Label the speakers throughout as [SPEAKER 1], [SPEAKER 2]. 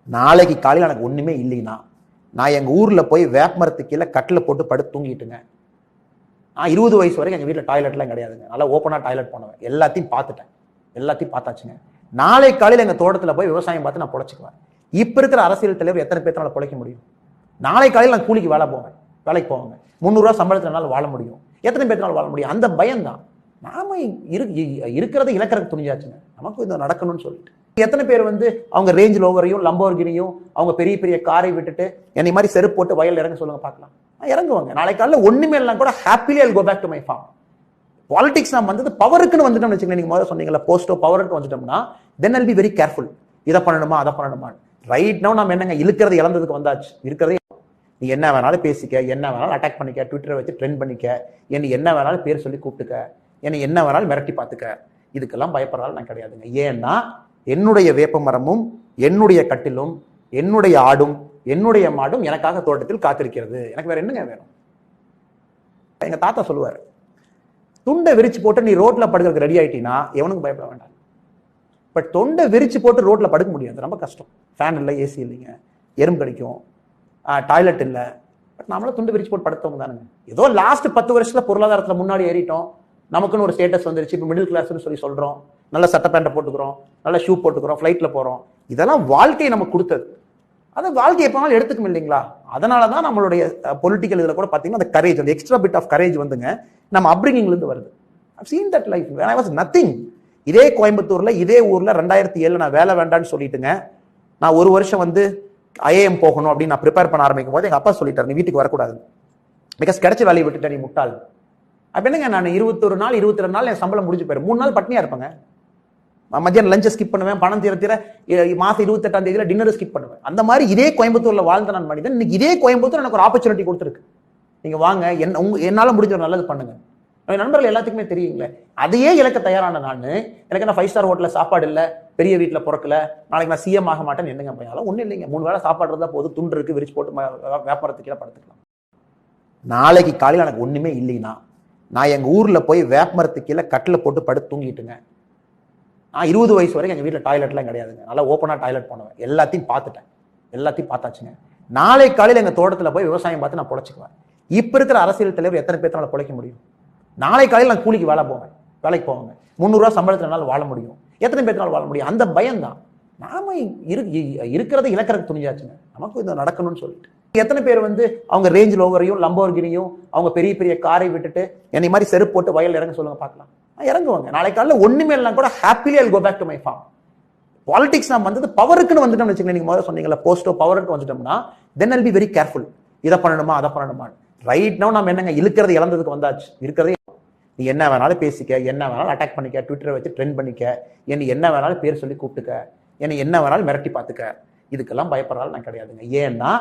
[SPEAKER 1] நாளைக்கு காலையில் எனக்கு ஒண்ணுமே இல்லைன்னா நான் எங்க ஊர்ல போய் வேப்பமரத்துக்கு கீழே கட்டில் போட்டு படுத்து தூங்கிட்டுங்க. நான் 20 வயசு வரைக்கும் எங்க வீட்டில் டாய்லெட்லாம் கிடையாதுங்க. நல்லா ஓப்பனா டாய்லெட் பண்ணுவேன். எல்லாத்தையும் பார்த்துட்டேன். எல்லாத்தையும் பார்த்தாச்சுங்க. நாளை காலையில் எங்க தோட்டத்துல போய் விவசாயம் பார்த்து நான் பொழைச்சிக்குவேன். இப்ப இருக்கிற அரசியல் தலைவர் எத்தனை பேர்த்தால பொழைக்க முடியும்? நாளை காலையில் நான் கூலிக்கு வேலைக்கு போவாங்க. 300 ரூபாய் சம்பளத்தினால வாழ முடியும். எத்தனை பேர்த்தால வாழ முடியும்? அந்த பயம் தான். நாம இருக்கிறத இழக்கிறதுக்கு துணிஞ்சாச்சுங்க. நமக்கு இது நடக்கணும்னு சொல்லிட்டு எத்தனை பேர் அவங்க ரேஞ்ச் ரோவரையும் லம்போர்கினியும் அவங்க பெரிய பெரிய காரை விட்டுட்டு என்னை மாதிரி செருப்பு போட்டு வயல் இறங்க சொல்லுங்க பார்க்கலாம். இறங்குவாங்க. நாளை காலையில் ஒண்ணுமே இல்லைனா கூட happily I go back to my farm. Politics நான் பவருக்குன்னு வந்துட்டோம்னு வச்சுக்கோங்க. நீங்க முதல்ல சொன்னீங்கல்ல போஸ்டோ பவருக்கு வந்துட்டோம்னா தென் ஐல் பி வெரி கேர்ஃபுல். இதை பண்ணணுமா அதை பண்ணணுமா. ரைட் நவ் நம்ம என்னங்க இழுக்கிறது இழந்ததுக்கு வந்தாச்சு. இருக்கிறதே நீ என்ன வேணாலும் பேசிக்க, என்ன வேணாலும் அட்டாக் பண்ணிக்க, ட்விட்டரை வச்சு ட்ரெண்ட் பண்ணிக்க, என்னை என்ன வேணாலும் பேர் சொல்லி கூப்பிட்டுக்க, என்னை என்ன வேணாலும் மிரட்டி பார்த்துக்க. இதுக்கெல்லாம் பயப்படுறாலும் நான் கிடையாதுங்க. ஏன்னா என்னுடைய வேப்ப மரமும் என்னுடைய கட்டிலும் என்னுடைய ஆடும் என்னுடைய மாடும் எனக்காக தோட்டத்தில் காத்திருக்கிறது. எனக்கு வேற என்னங்க வேணும்? எங்க தாத்தா சொல்லுவார், துண்டை விரிச்சு போட்டு நீ ரோட்ல படுக்கிறதுக்கு ரெடி ஆயிட்டீங்கன்னா எவனுக்கு பயப்பட வேண்டாம். பட் தொண்டை விரிச்சு போட்டு ரோட்ல படுக்க முடியாது. ரொம்ப கஷ்டம். ஃபேன் இல்லை, ஏசி இல்லைங்க, எறும்பு கடிக்கும், டாய்லெட் இல்லை. பட் நம்மளும் துண்டு விரிச்சு போட்டு படுத்தவங்க தானுங்க. ஏதோ லாஸ்ட் 10 வருஷத்துல பொருளாதாரத்துல முன்னாடி ஏறிட்டோம். நமக்குன்னு ஒரு ஸ்டேட்டஸ் வந்துருச்சு. இப்போ மிடில் கிளாஸ்னு சொல்லி சொல்றோம். நல்ல சட்டை பேண்டை போட்டுக்கிறோம், நல்ல ஷூ போட்டுக்கிறோம், ஃப்ளைட்ல போறோம். இதெல்லாம் வாழ்க்கையை நமக்கு கொடுத்தது. அது வாழ்க்கை எப்போனாலும் எடுத்துக்கும் இல்லைங்களா? அதனாலதான் நம்மளுடைய பொலிட்டிக்கல் இதுல கூட பாத்தீங்கன்னா அந்த கரேஜ், அந்த எக்ஸ்ட்ரா பிட் ஆஃப் கரேஜ் நம்ம அப்ரிங்கிங்ல இருந்து வருது. I've seen that life when I was nothing. இதே கோயம்புத்தூர்ல இதே ஊர்ல 2007 நான் வேலை வேண்டான்னு சொல்லிட்டுங்க. நான் ஒரு வருஷம் ஐஏஎம் போகணும் அப்படின்னு நான் ப்ரிப்பேர் பண்ண ஆரம்பிக்கும் போது எங்க அப்பா சொல்லிட்டாரு, நீ வீட்டுக்கு வரக்கூடாது, பிகாஸ் கிடைச்ச வேலையை விட்டுட்ட, நீ முட்டாள். அப்ப என்னங்க, நான் 21 நாள் 22 நாள் என் சம்பளம் முடிஞ்சு போயிடும். 3 நாள் பட்னியா இருப்பாங்க. மத்தியானம் லஞ்சை ஸ்கிப் பண்ணுவேன், பணம் தீர மாசம் 28ஆம் தேதியில டின்னர் ஸ்கிப் பண்ணுவேன். அந்த மாதிரி இதே கோயம்புத்தூர்ல வாழ்ந்த நான் மனிதன். இன்னைக்கு இதே கோயம்புத்தூர் எனக்கு ஒரு ஆப்பர்ச்சுனிட்டி கொடுத்துருக்கு. நீங்க வாங்க, என்னால முடிஞ்ச ஒரு நல்லது பண்ணுங்க. நண்பர்கள் எல்லாத்துக்குமே தெரியுங்களே. அதையே இழக்க தயாரான நான், எனக்கு என்ன 5 ஸ்டார் ஹோட்டல்ல சாப்பாடு இல்லை, பெரிய வீட்டுல பிறக்கல, நாளைக்கு நான் சிஎம் ஆக மாட்டேன்னு என்னங்க பையன்? ஒன்றும் இல்லைங்க. 3 வேளை சாப்பாடு இருந்தா போதும், துண்டு இருக்கு, விரிச்சு போட்டு வியாபாரத்துக்கு கீழே படுத்துக்கலாம். நாளைக்கு காலையில் எனக்கு ஒண்ணுமே இல்லைன்னா நான் எங்க ஊர்ல போய் வேப்பமரத்துக்கு கீழே கட்டில் போட்டு படுத்து தூங்கிட்டுங்க. நான் 20 வயசு வரைக்கும் எங்க வீட்டில் டாய்லெட்லாம் கிடையாதுங்க. நல்லா ஓப்பனா டாய்லெட் பண்ணுவேன். எல்லாத்தையும் பார்த்துட்டேன். எல்லாத்தையும் பார்த்தாச்சுங்க. நாளை காலையில் எங்க தோட்டத்துல போய் விவசாயம் பார்த்து நான் பொழைச்சிக்குவேன். இப்ப இருக்கிற அரசியல் தலைவர் எத்தனை பேர்த்தால பொழைக்க முடியும்? நாளை காலையில் நான் கூலிக்கு வேலைக்கு போவாங்க. 300 ரூபாய் சம்பளத்தினால வாழ முடியும். எத்தனை பேர்த்தால வாழ முடியும்? அந்த பயம் தான். நாம இருக்கிறத இழக்கிறதுக்கு துணிஞ்சாச்சுங்க. நமக்கு இது நடக்கணும்னு சொல்லிட்டு எத்தனை பேர் அவங்க ரேஞ்ச் ரோவரையும் லம்போர்கினியும் அவங்க பெரிய பெரிய காரை விட்டுட்டு என்னை மாதிரி செருப்பு போட்டு வயல் இறங்க சொல்லுங்க பார்க்கலாம். இறங்குவாங்க. நாளை காலையில் ஒண்ணுமே இல்லைனா கூட happily I go back to my farm. Politics நான் பவருக்குன்னு வந்துட்டோம்னு வச்சுக்கோங்க. நீங்க முதல்ல சொன்னீங்கல்ல போஸ்டோ பவருக்கு வந்துட்டோம்னா தென் ஐல் பி வெரி கேர்ஃபுல். இதை பண்ணணுமா அதை பண்ணணுமா. ரைட் நவ் நம்ம என்னங்க இழுக்கிறது இழந்ததுக்கு வந்தாச்சு. இருக்கிறதே நீ என்ன வேணாலும் பேசிக்க, என்ன வேணாலும் அட்டாக் பண்ணிக்க, ட்விட்டரை வச்சு ட்ரெண்ட் பண்ணிக்க, என்னை என்ன வேணாலும் பேர் சொல்லி கூப்பிட்டுக்க, என்னை என்ன வேணாலும் மிரட்டி பார்த்துக்க. இதுக்கெல்லாம் பயப்படுறாலும் நான் கிடையாதுங்க. ஏன்னா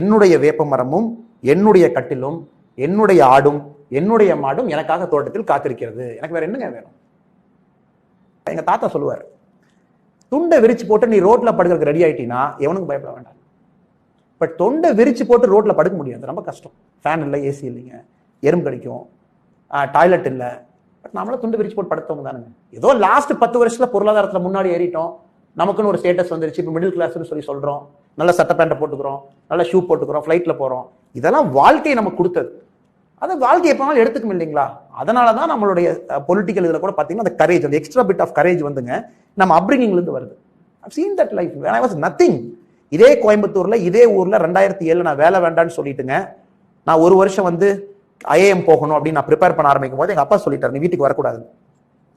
[SPEAKER 1] என்னுடைய வேப்ப மரமும் என்னுடைய கட்டிலும் என்னுடைய ஆடும் என்னுடைய மாடும் எனக்காக தோட்டத்தில் காத்திருக்கிறது. எனக்கு வேற என்னங்க வேணும்? எங்க தாத்தா சொல்லுவார், துண்டை விரிச்சு போட்டு நீ ரோட்ல படுக்கிறதுக்கு ரெடி ஆயிட்டீங்கன்னா எவனுக்கு பயப்பட வேண்டாம். பட் தொண்டை விரிச்சு போட்டு ரோட்ல படுக்க முடியாது. ரொம்ப கஷ்டம். ஃபேன் இல்லை, ஏசி இல்லைங்க, எறும்பு கடிக்கும், டாய்லெட் இல்லை. பட் நம்மளும் துண்டு விரிச்சு போட்டு படுத்தவங்க தானுங்க. ஏதோ லாஸ்ட் 10 வருஷத்துல பொருளாதாரத்துல முன்னாடி ஏறிட்டோம். நமக்குன்னு ஒரு ஸ்டேட்டஸ் வந்துருச்சு. இப்போ மிடில் கிளாஸ்னு சொல்லி சொல்றோம். நல்ல சட்டை பேண்டை போட்டுக்கிறோம், நல்ல ஷூ போட்டுக்கிறோம், ஃப்ளைட்ல போறோம். இதெல்லாம் வாழ்க்கையை நமக்கு கொடுத்தது. அது வாழ்க்கை எப்போனாலும் எடுத்துக்கும் இல்லைங்களா? அதனாலதான் நம்மளுடைய பொலிட்டிக்கல் இதுல கூட பாத்தீங்கன்னா அந்த கரேஜ், அந்த எக்ஸ்ட்ரா பிட் ஆஃப் கரேஜ் நம்ம அப்ரிங்கிங்ல இருந்து வருது. I've seen that life when I was nothing. இதே கோயம்புத்தூர்ல இதே ஊர்ல 2007 நான் வேலை வேண்டான்னு சொல்லிட்டுங்க. நான் ஒரு வருஷம் ஐஏஎம் போகணும் அப்படின்னு நான் ப்ரிப்பேர் பண்ண ஆரம்பிக்கும் போது எங்க அப்பா சொல்லிட்டாரு, நீ வீட்டுக்கு வரக்கூடாது,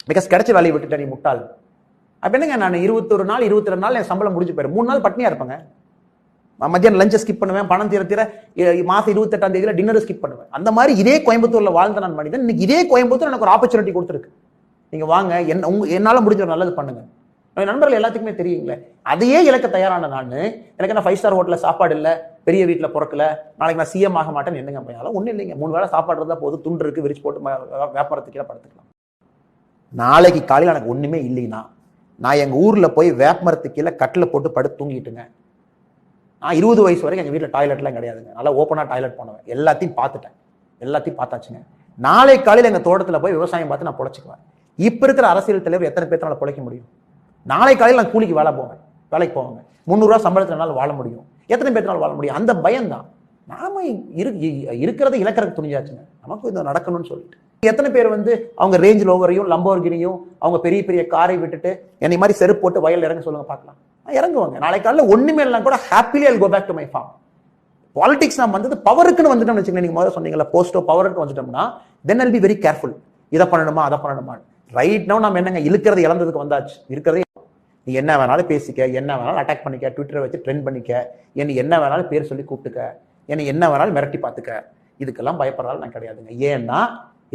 [SPEAKER 1] பிகாஸ் கிடைச்ச வேலையை விட்டுட்ட, நீ முட்டாள். அப்ப என்னங்க, நான் 21 நாள் 22 நாள் என் சம்பளம் முடிஞ்சு போயிடும். 3 நாள் பட்னியா இருப்பாங்க. மத்தியானம் லஞ்சை ஸ்கிப் பண்ணுவேன், பணம் தீர மாசம் 28ஆம் தேதியில டின்னர் ஸ்கிப் பண்ணுவேன். அந்த மாதிரி இதே கோயம்புத்தூர்ல வாழ்ந்த நான் மனிதன். இன்னைக்கு இதே கோயம்புத்தூர் எனக்கு ஒரு ஆப்பர்ச்சுனிட்டி கொடுத்துருக்கு. நீங்க வாங்க, என்னால முடிஞ்ச ஒரு நல்லது பண்ணுங்க. நண்பர்கள் எல்லாத்துக்குமே தெரியுங்களே. அதையே இழக்க தயாரான நான், எனக்கு என்ன 5 ஸ்டார் ஹோட்டல்ல சாப்பாடு இல்லை, பெரிய வீட்டுல பிறக்கல, நாளைக்கு நான் சிஎம் ஆக மாட்டேன்னு என்னங்க பையன்? ஒன்றும் இல்லைங்க. 3 வேளை சாப்பாடு இருந்தா போதும், துண்டு இருக்கு, விரிச்சு போட்டு வியாபாரத்துக்கு கீழே படுத்துக்கலாம். நாளைக்கு காலையில் எனக்கு ஒண்ணுமே இல்லைன்னா நான் எங்க ஊர்ல போய் வேப்பமரத்துக்கு கீழே கட்டில் போட்டு படுத்து தூங்கிட்டுங்க. நான் 20 வயசு வரைக்கும் எங்க வீட்டில் டாய்லெட்லாம் கிடையாதுங்க. நல்லா ஓப்பனா டாய்லெட் பண்ணுவேன். எல்லாத்தையும் பார்த்துட்டேன். எல்லாத்தையும் பார்த்தாச்சுங்க. நாளை காலையில் எங்க தோட்டத்துல போய் விவசாயம் பார்த்து நான் பொழைச்சிக்குவேன். இப்ப இருக்கிற அரசியல் தலைவர் எத்தனை பேர்த்தால பொழைக்க முடியும்? நாளை காலையில் நான் கூலிக்கு வேலைக்கு போவாங்க. 300 ரூபா சம்பளத்தினால வாழ முடியும். எத்தனை பேர்த்தினால வாழ முடியும்? அந்த பயம்தான். நாம இருக்கிறத இழக்கிறதுக்கு துணிஞ்சாச்சுங்க, நமக்கு இது நடக்கணும்னு சொல்லிட்டு. எத்தனை பேர் அவங்க ரேஞ்ச் ரோவரையும் லம்போர்கினியும் அவங்க பெரிய பெரிய காரை விட்டுட்டு என்னை மாதிரி செருப்பு போட்டு வயல் இறங்க சொல்லுங்க பார்க்கலாம். இறங்குவாங்க. நாளை காலையில் ஒண்ணுமே இல்லைனா கூட happily I'll go back to my farm. Politics நான் பவருக்குன்னு வந்துட்டோம்னு வச்சுக்கோங்க. நீங்க முதல்ல சொன்னீங்களா போஸ்டோ பவருக்கு வந்துட்டோம்னா தென் ஐல் பி வெரி கேர்ஃபுல். இதை பண்ணணுமா அதை பண்ணணுமா. ரைட் நவ் நம்ம என்னங்க இழுக்கிறது இழந்ததுக்கு வந்தாச்சு. இருக்கிறதே நீ என்ன வேணாலும் பேசிக்க, என்ன வேணாலும் அட்டாக் பண்ணிக்க, ட்விட்டரை வச்சு ட்ரெண்ட் பண்ணிக்க, என்ன வேணாலும் பேர் சொல்லி கூப்பிட்டுக்க, என்ன வேணாலும் மிரட்டி பார்த்துக்க. இதுக்கெல்லாம் பயப்படுறாலும் நான் கிடையாதுங்க. ஏன்னா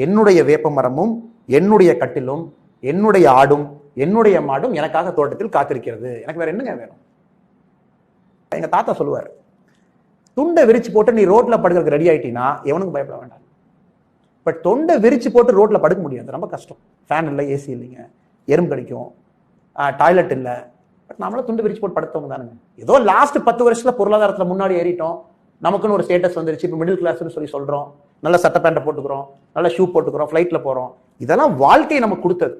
[SPEAKER 1] என்னுடைய வேப்ப மரமும் என்னுடைய கட்டிலும் என்னுடைய ஆடும் என்னுடைய மாடும் எனக்காக தோட்டத்தில் காத்திருக்கிறது. எனக்கு வேற என்னங்க வேணும்? எங்க தாத்தா சொல்லுவார், துண்டை விரிச்சு போட்டு நீ ரோட்ல படுக்கிறதுக்கு ரெடி ஆயிட்டீங்கன்னா எவனுக்கும் பயப்பட வேண்டாம். பட் தொண்டை விரிச்சு போட்டு ரோட்ல படுக்க முடியாது, ரொம்ப கஷ்டம். ஃபேன் இல்லை, ஏசி இல்லைங்க, எறும்பு கடிக்கும், டாய்லெட் இல்லை. பட் நம்மளால துண்டு விரிச்சு போட்டு படுத்தவங்க தானுங்க. ஏதோ லாஸ்ட் 10 வருஷத்துல பொருளாதாரத்துல முன்னாடி ஏறிட்டோம், நமக்குன்னு ஒரு ஸ்டேட்டஸ் வந்துருச்சு, இப்போ மிடில் கிளாஸ்னு சொல்லி சொல்றோம், நல்ல சட்டை பேண்ட்டை போட்டுக்கிறோம், நல்ல ஷூ போட்டுக்கிறோம், ஃப்ளைட்ல போறோம். இதெல்லாம் வாழ்க்கையை நமக்கு கொடுத்தது.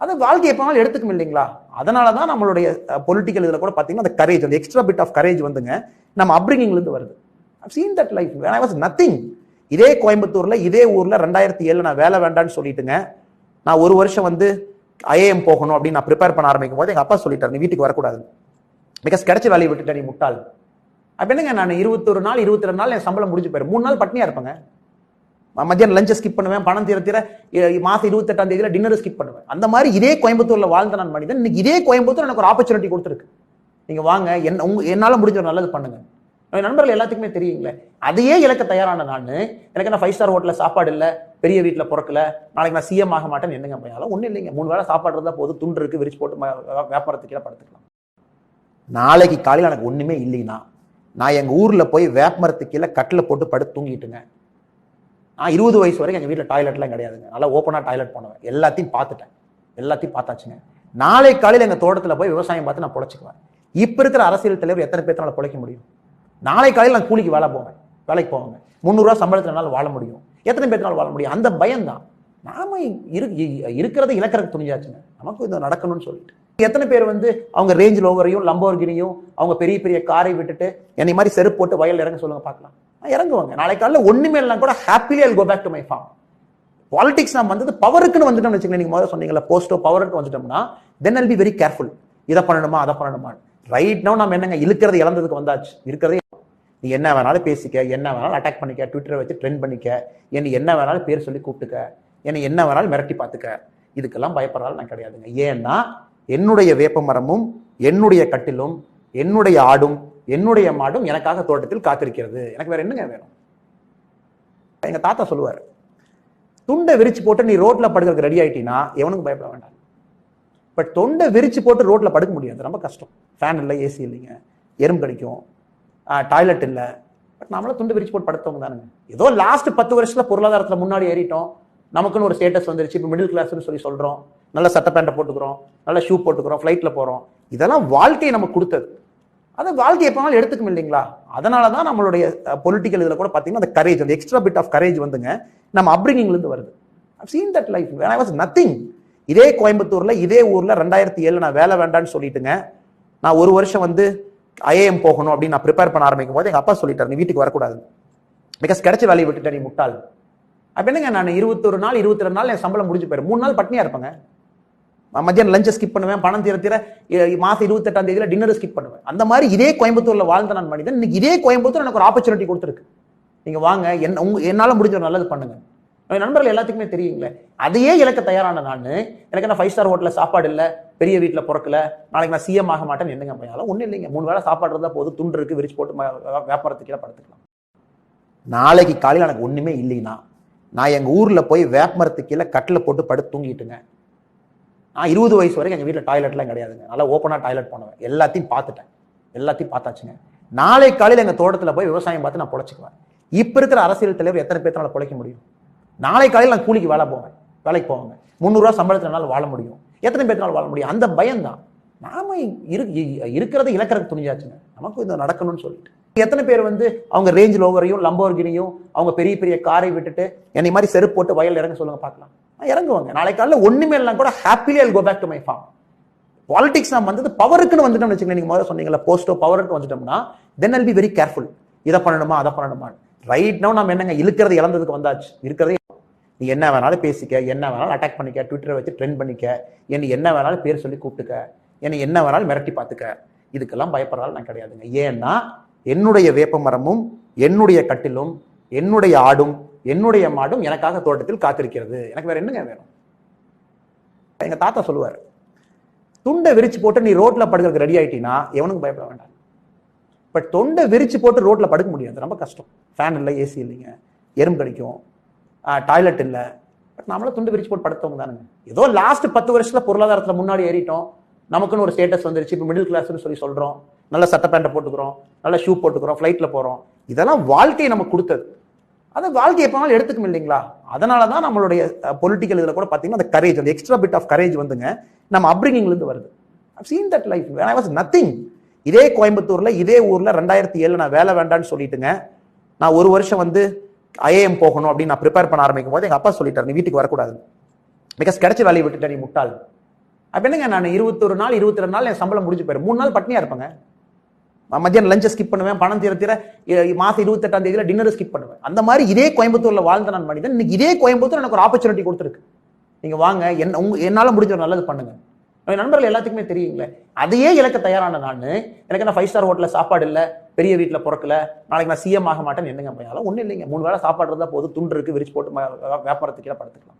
[SPEAKER 1] அது வாழ்க்கை எப்போனாலும் எடுத்துக்கும் இல்லைங்களா? அதனால தான் நம்மளுடைய பொலிட்டிக்கல் இதில் கூட பார்த்தீங்கன்னா அந்த கரேஜ், அந்த எக்ஸ்ட்ரா பிட் ஆஃப் கரேஜ் நம்ம அப்ரிங்கிங்லேருந்து வருது. I've seen that life when I was nothing. இதே கோயம்புத்தூர்ல இதே ஊர்ல 2007 நான் வேலை வேண்டான்னு சொல்லிட்டுங்க, நான் ஒரு வருஷம் ஐஏஎம் போகணும் அப்படின்னு நான் ப்ரிப்பேர் பண்ண ஆரம்பிக்கும் போது எங்க அப்பா சொல்லிட்டார், நீ வீட்டுக்கு வரக்கூடாது, பிகாஸ் கிடைச்ச வேலையை விட்டுட்ட, நீ முட்டாள். அப்ப என்னங்க, நான் 21 நாள் 22 நாள் என் சம்பளம் முடிஞ்சு போயிரு, 3 நாள் பட்னியா இருப்பேங்க. மத்தியானம் லஞ்சை ஸ்கிப் பண்ணுவேன், பணம் தீர மாசம் 28ஆம் தேதியில டின்னர் ஸ்கிப் பண்ணுவேன். அந்த மாதிரி இதே கோயம்புத்தூர்ல வாழ்ந்த நான் மனிதன். இன்னைக்கு இதே கோயம்புத்தூர் எனக்கு ஒரு ஆப்பர்ச்சுனிட்டி கொடுத்துருக்கு. நீங்க வாங்க, என்னால முடிஞ்ச ஒரு நல்லது பண்ணுங்க. நண்பர்கள் எல்லாத்துக்குமே தெரியுங்களே. அதையே இழக்க தயாரான நான், எனக்கு என்ன 5 ஸ்டார் ஹோட்டல்ல சாப்பாடு இல்லை, பெரிய வீட்டில் பிறக்கல, நாளைக்கு நான் சிஎம் ஆக மாட்டேன்னு என்னங்க பையன்? ஒன்றும் இல்லைங்க, 3 வேளை சாப்பாடு இருந்தால் போது, துண்டு இருக்கு, விரிச்சு போட்டு வியாபாரத்துக்கு படுத்துக்கலாம். நாளைக்கு காலையில் எனக்கு ஒண்ணுமே இல்லைன்னா நான் எங்க ஊர்ல போய் வேப்பமரத்துக்கு கீழே கட்டில் போட்டு படுத்து தூங்கிட்டுங்க. நான் 20 வயசு வரைக்கும் எங்க வீட்டில் டாய்லெட்லாம் கிடையாதுங்க, நல்லா ஓப்பனா டாய்லெட் பண்ணுவேன். எல்லாத்தையும் பார்த்துட்டேன், எல்லாத்தையும் பார்த்தாச்சுங்க. நாளை காலையில் எங்க தோட்டத்தில் போய் விவசாயம் பார்த்து நான் பொழைச்சிக்குவேன். இப்ப இருக்கிற அரசியல் தலைவர் எத்தனை பேர்த்தால பொழைக்க முடியும்? நாளை காலையில் நான் கூலிக்கு வேலைக்கு போவாங்க, 300 ரூபா சம்பளத்தினால வாழ முடியும், எத்தனை பேர்த்தினால வாழ முடியும்? அந்த பயம்தான். நாம இருக்கிறத இழக்கிறதுக்கு துணிஞ்சாச்சுங்க, நமக்கு இது நடக்கணும்னு சொல்லிட்டு. எத்தனை பேர் அவங்க ரேஞ்ச் ரோவரையும் லம்போர்கினியும் அவங்க பெரிய பெரிய காரை விட்டுட்டு என்னை மாதிரி செருப்பு போட்டு வயல் இறங்க சொல்லுங்க பார்க்கலாம். இறங்குவாங்க. நாளை காலையில் ஒண்ணுமே இல்லைனா கூட happily I'll go back to my farm. Politics நான் பவருக்குன்னு வந்துட்டோம்னு வச்சுக்கோங்க. நீங்க முதல்ல சொன்னீங்களா போஸ்டோ பவருக்கு வந்துட்டோம்னா தென் ஐல் பி வெரி கேர்ஃபுல். இதை பண்ணணுமா அதை பண்ணணுமா. ரைட் நவ் நம்ம என்னங்க இழுக்கிறது இழந்ததுக்கு வந்தாச்சு. இருக்கிறதே நீ என்ன வேணாலும் பேசிக்க, என்ன வேணாலும் அட்டாக் பண்ணிக்க, ட்விட்டரை வச்சு ட்ரெண்ட் பண்ணிக்க, என்ன வேணாலும் பேர் சொல்லி கூப்பிட்டுக்க, என்ன வேணாலும் மிரட்டி பார்த்துக்க. இதுக்கெல்லாம் பயப்படுறாலும் நான் கிடையாதுங்க. ஏன்னா என்னுடைய வேப்ப மரமும் என்னுடைய கட்டிலும் என்னுடைய ஆடும் என்னுடைய மாடும் எனக்காக தோட்டத்தில் காத்திருக்கிறது. எனக்கு வேற என்னங்க வேணும்? எங்க தாத்தா சொல்லுவார், துண்டை விரிச்சு போட்டு நீ ரோட்ல படுக்கிறதுக்கு ரெடி ஆயிட்டீங்கன்னா எவனுக்கும் பயப்பட வேண்டாம். பட் தொண்டை விரிச்சு போட்டு ரோட்ல படுக்க முடியாது, ரொம்ப கஷ்டம். ஃபேன் இல்லை, ஏசி இல்லைங்க, எறும்பு கடிக்கும், டாய்லெட் இல்லை. பட் நம்மளால துண்டு விரிச்சு போட்டு படுத்தவங்க தானுங்க. ஏதோ லாஸ்ட் 10 வருஷத்துல பொருளாதாரத்துல முன்னாடி ஏறிட்டோம், நமக்குன்னு ஒரு ஸ்டேட்டஸ் வந்துருச்சு, இப்போ மிடில் கிளாஸ்னு சொல்லி சொல்றோம், நல்ல சட்டை பேண்ட்டை போட்டுக்கிறோம், நல்ல ஷூ போட்டுக்கிறோம், ஃப்ளைட்ல போறோம். இதெல்லாம் வாழ்க்கையை நமக்கு கொடுத்தது. அது வாழ்க்கை எப்போனாலும் எடுத்துக்கும் இல்லைங்களா? அதனால தான் நம்மளுடைய பொலிட்டிக்கல் இதில் கூட பார்த்தீங்கன்னா அந்த கரேஜ், அந்த எக்ஸ்ட்ரா பிட் ஆஃப் கரேஜ் நம்ம அப்ரிங்கிங்லேருந்து வருது. I've seen that life when I was nothing. இதே கோயம்புத்தூர்ல இதே ஊர்ல 2007 நான் வேலை வேண்டான்னு சொல்லிட்டுங்க, நான் ஒரு வருஷம் ஐஏஎம் போகணும் அப்படின்னு நான் ப்ரிப்பேர் பண்ண ஆரம்பிக்கும் போது எங்க அப்பா சொல்லிட்டார், நீ வீட்டுக்கு வரக்கூடாது, பிகாஸ் கிடைச்ச வேலையை விட்டுட்ட, நீ முட்டாள். அப்ப என்னங்க, நான் 21 நாள் 22 நாள் என் சம்பளம் முடிஞ்சு போயிரு, 3 நாள் பட்னியா இருப்பேங்க. மத்தியானம் லஞ்சை ஸ்கிப் பண்ணுவேன், பணம் தீர மாசம் 28ஆம் தேதியில டின்னர் ஸ்கிப் பண்ணுவேன். அந்த மாதிரி இதே கோயம்புத்தூர்ல வாழ்ந்த நான் மனிதன். இன்னைக்கு இதே கோயம்புத்தூர் எனக்கு ஒரு ஆப்பர்ச்சுனிட்டி கொடுத்துருக்கு. நீங்க வாங்க, என்னால முடிஞ்ச ஒரு நல்லது பண்ணுங்க. நண்பர்கள் எல்லாத்துக்குமே தெரியுங்களே. அதையே இழக்க தயாரான நான், எனக்கு என்ன 5 ஸ்டார் ஹோட்டல்ல சாப்பாடு இல்லை, பெரிய வீட்டில் பிறக்கல, நாளைக்கு நான் சிஎம் ஆக மாட்டேன்னு என்னங்க பையன்? ஒன்றும் இல்லைங்க, 3 வேளை சாப்பாடு இருந்தால் போது, துண்டு இருக்கு, விரிச்சு போட்டு வியாபாரத்துக்கு படுத்துக்கலாம். நாளைக்கு காலையில் எனக்கு ஒண்ணுமே இல்லைன்னா நான் எங்க ஊர்ல போய் வேப்பமரத்துக்கு கீழே கட்டில் போட்டு படுத்து தூங்கிட்டுங்க. நான் 20 வயசு வரைக்கும் எங்க வீட்டில் டாய்லெட்லாம் கிடையாதுங்க, நல்லா ஓப்பனா டாய்லெட் பண்ணுவேன். எல்லாத்தையும் பார்த்துட்டேன், எல்லாத்தையும் பார்த்தாச்சுங்க. நாளை காலையில் எங்க தோட்டத்துல போய் விவசாயம் பார்த்து நான் பொழைச்சிக்குவேன். இப்ப இருக்கிற அரசியல் தலைவர் எத்தனை பேர்த்தால பொழைக்க முடியும்? நாளை காலையில் நான் கூலிக்கு வேலைக்கு போவாங்க, 300 ரூபா சம்பளத்தினால வாழ முடியும், எத்தனை பேர்த்தினால வாழ முடியும்? அந்த பயம்தான். நாம இருக்கிறத இழக்கிறதுக்கு துணிஞ்சாச்சுங்க, நமக்கு இது நடக்கணும்னு சொல்லிட்டு. எத்தனை பேர் அவங்க ரேஞ்ச் ரோவரையும் லம்போர்கினியும் அவங்க பெரிய பெரிய காரை விட்டுட்டு என்னை மாதிரி செருப்பு போட்டு வயல் இறங்க சொல்லுங்க பார்க்கலாம். இறங்குவாங்க. நாளை காலையில் ஒண்ணுமே இல்லைனா கூட happily I'll go back to my farm. Politics நான் வந்தது பவருக்குன்னு வந்துட்டோம்னு வச்சுக்கோங்க. நீங்க முதல்ல சொன்னீங்கல்ல, போஸ்டோ பவருக்கு வந்துட்டோம்னா தென் I'll be வெரி கேர்ஃபுல். இதை பண்ணணுமா அதை பண்ணணுமா. ரைட் நவ் நம்ம என்னங்க இழுக்கிறது இழந்ததுக்கு வந்தாச்சு. இருக்கிறதே நீ என்ன வேணாலும் பேசிக்க, என்ன வேணாலும் அட்டாக் பண்ணிக்க, ட்விட்டரை வச்சு ட்ரெண்ட் பண்ணிக்க, என்ன வேணாலும் பேர் சொல்லி கூப்பிட்டுக்க, என்ன வேணாலும் மிரட்டி பார்த்துக்க. இதுக்கெல்லாம் பயப்படுறாலும் நான் கிடையாதுங்க. ஏன்னா என்னுடைய வேப்ப மரமும் என்னுடைய கட்டிலும் என்னுடைய ஆடும் என்னுடைய மாடும் எனக்காக தோட்டத்தில் காத்திருக்கிறது. எனக்கு வேற என்னங்க வேணும்? எங்க தாத்தா சொல்லுவார், துண்டை விரிச்சு போட்டு நீ ரோட்ல படுக்கிறதுக்கு ரெடி ஆயிட்டீங்கன்னா எவனுக்கு பயப்பட வேண்டாம். பட் தொண்டை விரிச்சு போட்டு ரோட்ல படுக்க முடியாது, ரொம்ப கஷ்டம். ஃபேன் இல்லை, ஏசி இல்லைங்க, எறும்பு கடிக்கும், டாய்லெட் இல்லை. பட் நம்மளும் துண்டு விரிச்சு போட்டு படுத்தவங்க தானுங்க. ஏதோ லாஸ்ட் 10 வருஷத்துல பொருளாதாரத்துல முன்னாடி ஏறிட்டோம், நமக்குன்னு ஒரு ஸ்டேட்டஸ் வந்துருச்சு, இப்போ மிடில் கிளாஸ்னு சொல்லி சொல்றோம், நல்ல சட்டை பேண்ட்டை போட்டுக்கிறோம், நல்ல ஷூ போட்டுக்கிறோம், ஃப்ளைட்ல போறோம். இதெல்லாம் வாழ்க்கையை நமக்கு கொடுத்தது. அதை வாழ்க்கை எப்போனாலும் எடுத்துக்கும் இல்லைங்களா? அதனாலதான் நம்மளுடைய பொலிட்டிக்கல் இதுல கூட பாத்தீங்கன்னா அந்த கரேஜ், அந்த எக்ஸ்ட்ரா பிட் ஆஃப் கரேஜ் வந்துங்க நம்ம அப்ரிங்கிங்ல இருந்து வருது. I've seen that life when I was nothing. இதே கோயம்புத்தூர்ல இதே ஊர்ல 2007 நான் வேலை வேண்டான்னு சொல்லிட்டுங்க, நான் ஒரு வருஷம் வந்து ஐஏஎம் போகணும் அப்படின்னு நான் ப்ரிப்பேர் பண்ண ஆரம்பிக்கும் போது எங்க அப்பா சொல்லிட்டாரு, நீ வீட்டுக்கு வரக்கூடாது, பிகாஸ் கிடைச்ச வேலையை விட்டுட்ட நீ முட்டாள். அப்ப என்னங்க, நான் 21 நாள் 22 நாள் என் சம்பளம் முடிஞ்சு போயிடும், 3 நாள் பட்னியா இருப்பேங்க. மத்தியானம் லஞ்சை ஸ்கிப் பண்ணுவேன், பணம் தீர மாசம் 28ஆம் தேதியில டின்னர் ஸ்கிப் பண்ணுவேன். அந்த மாதிரி இதே கோயம்புத்தூர்ல வாழ்ந்த நான் மனிதன். இன்னைக்கு இதே கோயம்புத்தூர் எனக்கு ஒரு ஆப்பர்ச்சுனிட்டி கொடுத்துருக்கு. நீங்க வாங்க, என்னால முடிஞ்ச ஒரு நல்லது பண்ணுங்க. நண்பர்கள் எல்லாத்துக்குமே தெரியுங்களே. அதையே இழக்க தயாரான நான், எனக்கு என்ன 5 ஸ்டார் ஹோட்டல்ல சாப்பாடு இல்ல, பெரிய வீட்டுல பிறக்கல, நாளைக்கு நான் சிஎம் ஆக மாட்டேன்னு என்னங்க பையன்? ஒன்னும் இல்லைங்க, 3 வேளை சாப்பாடு இருந்தா போதும், துண்டு இருக்கு, விரிச்சு போட்டு வியாபாரத்துக்கு படுத்துக்கலாம்.